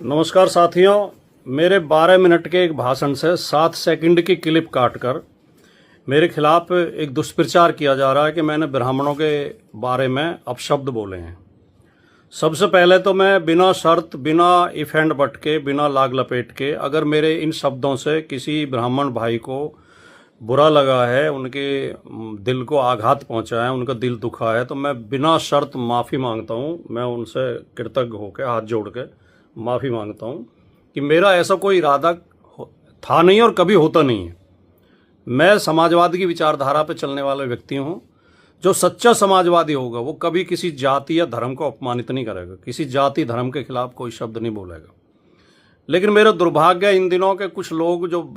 नमस्कार साथियों, मेरे 12 मिनट के एक भाषण से 7 सेकंड की क्लिप काटकर मेरे खिलाफ एक दुष्प्रचार किया जा रहा है कि मैंने ब्राह्मणों के बारे में अपशब्द बोले हैं। सबसे पहले तो मैं बिना शर्त, बिना इफ एंड बट के, बिना लाग लपेट के, अगर मेरे इन शब्दों से किसी ब्राह्मण भाई को बुरा लगा है, उनके दिल को आघात पहुंचा है, उनका दिल दुखा है, तो मैं बिना शर्त माफ़ी मांगता हूं। मैं उनसे कृतज्ञ होकर हाथ जोड़ के माफ़ी मांगता हूं कि मेरा ऐसा कोई इरादा था नहीं और कभी होता नहीं है। मैं समाजवाद की विचारधारा पर चलने वाला व्यक्ति हूं। जो सच्चा समाजवादी होगा वो कभी किसी जाति या धर्म को अपमानित नहीं करेगा, किसी जाति धर्म के खिलाफ कोई शब्द नहीं बोलेगा। लेकिन मेरा दुर्भाग्य इन दिनों के कुछ लोग, जो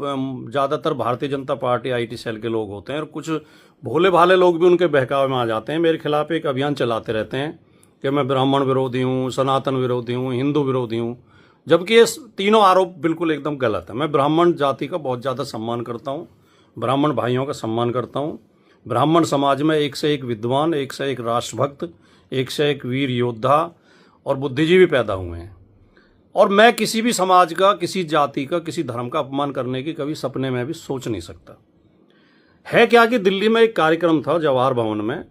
ज़्यादातर Bharatiya Janata party IT cell के लोग होते हैं, और कुछ भोले भाले लोग भी उनके बहकावे में आ जाते हैं, मेरे खिलाफ एक अभियान चलाते रहते हैं कि मैं ब्राह्मण विरोधी हूँ, सनातन विरोधी हूँ, हिंदू विरोधी हूँ, जबकि ये तीनों आरोप बिल्कुल एकदम गलत है। मैं ब्राह्मण जाति का बहुत ज़्यादा सम्मान करता हूँ, ब्राह्मण भाइयों का सम्मान करता हूँ। ब्राह्मण समाज में एक से एक विद्वान, एक से एक राष्ट्रभक्त, एक से एक वीर योद्धा और बुद्धिजीवी पैदा हुए हैं। और मैं किसी भी समाज का, किसी जाति का, किसी धर्म का अपमान करने की कभी सपने में भी सोच नहीं सकता। है क्या कि दिल्ली में एक कार्यक्रम था जवाहर भवन में।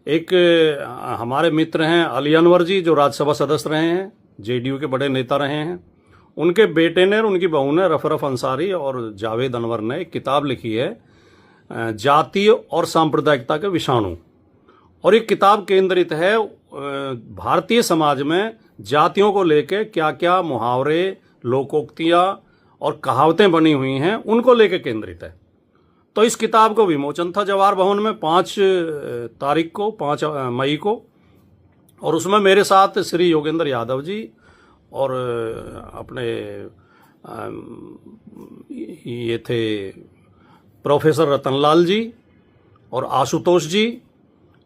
एक हमारे मित्र हैं अली अनवर जी, जो राज्यसभा सदस्य रहे हैं, जेडीयू के बड़े नेता रहे हैं। उनके बेटे ने और उनकी बहू ने, रफरफ अंसारी और जावेद अनवर ने, एक किताब लिखी है जाति और सांप्रदायिकता के विषाणु। और ये किताब केंद्रित है भारतीय समाज में जातियों को लेकर क्या क्या मुहावरे, लोकोक्तियाँ और कहावतें बनी हुई हैं, उनको लेकर केंद्रित है। तो इस किताब को विमोचन था जवाहर भवन में 5 तारीख को, 5 मई को। और उसमें मेरे साथ श्री योगेंद्र यादव जी और अपने ये थे प्रोफेसर रतनलाल जी और आशुतोष जी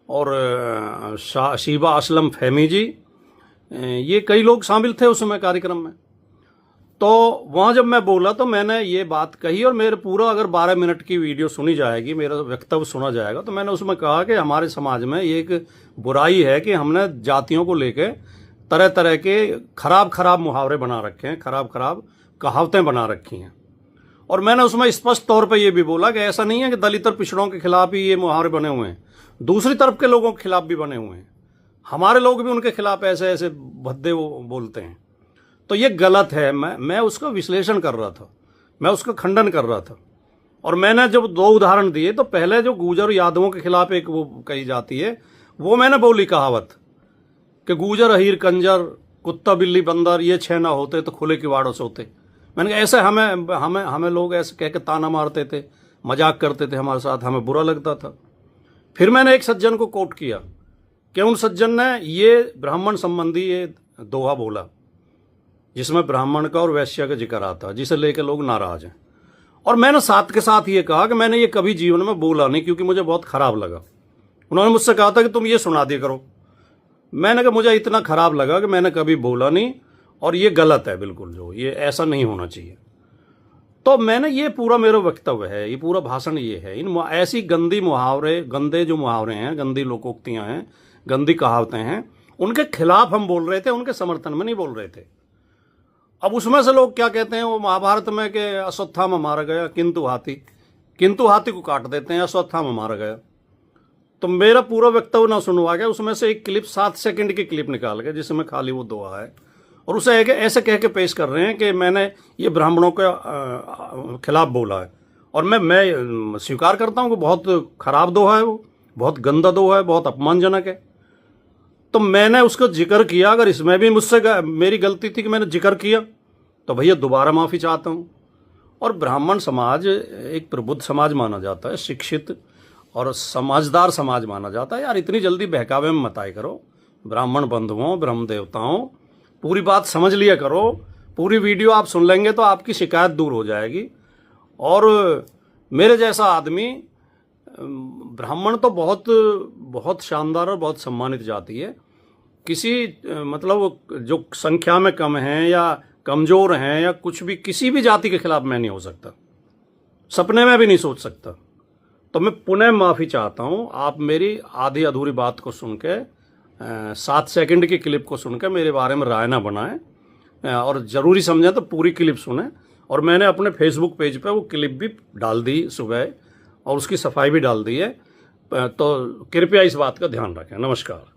और शीबा असलम फहमी जी, ये कई लोग शामिल थे उसमें कार्यक्रम में। तो वहाँ जब मैं बोला तो मैंने ये बात कही, और मेरे पूरा अगर 12 मिनट की वीडियो सुनी जाएगी, मेरा वक्तव्य सुना जाएगा, तो मैंने उसमें कहा कि हमारे समाज में ये एक बुराई है कि हमने जातियों को लेकर तरह तरह के खराब मुहावरे बना रखे हैं, खराब कहावतें बना रखी हैं। और मैंने उसमें स्पष्ट तौर पर यह भी बोला कि ऐसा नहीं है कि दलित और पिछड़ों के खिलाफ ही ये मुहावरे बने हुए हैं, दूसरी तरफ के लोगों के खिलाफ भी बने हुए हैं। हमारे लोग भी उनके खिलाफ ऐसे ऐसे भद्दे वो बोलते हैं। तो ये गलत है। मैं उसका विश्लेषण कर रहा था, मैं उसका खंडन कर रहा था। और मैंने जब 2 उदाहरण दिए, तो पहले जो गुर्जर यादवों के खिलाफ एक वो कही जाती है, वो मैंने बोली कहावत कि गुर्जर अहीर कंजर, कुत्ता बिल्ली बंदर, ये 6 ना होते तो खुले किवाड़ों से होते। मैंने कहा ऐसे हमें लोग ऐसे कह के ताना मारते थे, मजाक करते थे हमारे साथ, हमें बुरा लगता था। फिर मैंने एक सज्जन को कोट किया कि उन सज्जन ने ये ब्राह्मण संबंधी ये दोहा बोला जिसमें ब्राह्मण का और वैश्य का जिक्र आता है, जिसे लेकर लोग नाराज हैं। और मैंने साथ के साथ ये कहा कि मैंने ये कभी जीवन में बोला नहीं, क्योंकि मुझे बहुत खराब लगा। उन्होंने मुझसे कहा था कि तुम ये सुना दिया करो। मैंने कहा मुझे इतना खराब लगा कि मैंने कभी बोला नहीं, और ये गलत है बिल्कुल, जो ये ऐसा नहीं होना चाहिए। तो मैंने ये पूरा मेरा वक्तव्य है, ये पूरा भाषण ये है। इन ऐसी गंदी मुहावरे, गंदे जो मुहावरे हैं, गंदी लोकोक्तियाँ हैं, गंदी कहावतें हैं, उनके खिलाफ हम बोल रहे थे, उनके समर्थन में नहीं बोल रहे थे। अब उसमें से लोग क्या कहते हैं, वो महाभारत में कि अश्वत्थामा मारा गया किंतु हाथी को काट देते हैं, अश्वत्थामा मारा गया। तो मेरा पूरा वक्तव्य ना सुनवा गया, उसमें से एक क्लिप 7 सेकंड की क्लिप निकाल के, जिसमें खाली वो दोहा है, और उसे ऐसे कह के पेश कर रहे हैं कि मैंने ये ब्राह्मणों के खिलाफ बोला है। और मैं स्वीकार करता हूँ कि बहुत खराब दोहा है, वो बहुत गंदा दोहा है, बहुत अपमानजनक है। तो मैंने उसका जिक्र किया। अगर इसमें भी मुझसे मेरी गलती थी कि मैंने जिक्र किया, तो भैया दोबारा माफ़ी चाहता हूँ। और ब्राह्मण समाज एक प्रबुद्ध समाज माना जाता है, शिक्षित और समझदार समाज माना जाता है। यार इतनी जल्दी बहकावे में मत आया करो। ब्राह्मण बंधुओं, ब्रह्म देवताओं, पूरी बात समझ लिया करो। पूरी वीडियो आप सुन लेंगे तो आपकी शिकायत दूर हो जाएगी। और मेरे जैसा आदमी, ब्राह्मण तो बहुत शानदार और बहुत सम्मानित जाति है। किसी मतलब जो संख्या में कम हैं या कमज़ोर हैं या कुछ भी, किसी भी जाति के खिलाफ मैं नहीं हो सकता, सपने में भी नहीं सोच सकता। तो मैं पुनः माफ़ी चाहता हूँ। आप मेरी आधी अधूरी बात को सुन के, 7 सेकंड की क्लिप को सुनकर मेरे बारे में राय ना बनाएं। और ज़रूरी समझें तो पूरी क्लिप सुने। और मैंने अपने फेसबुक पेज पे वो क्लिप भी डाल दी सुबह और उसकी सफाई भी डाल दी है, तो कृपया इस बात का ध्यान रखें। नमस्कार।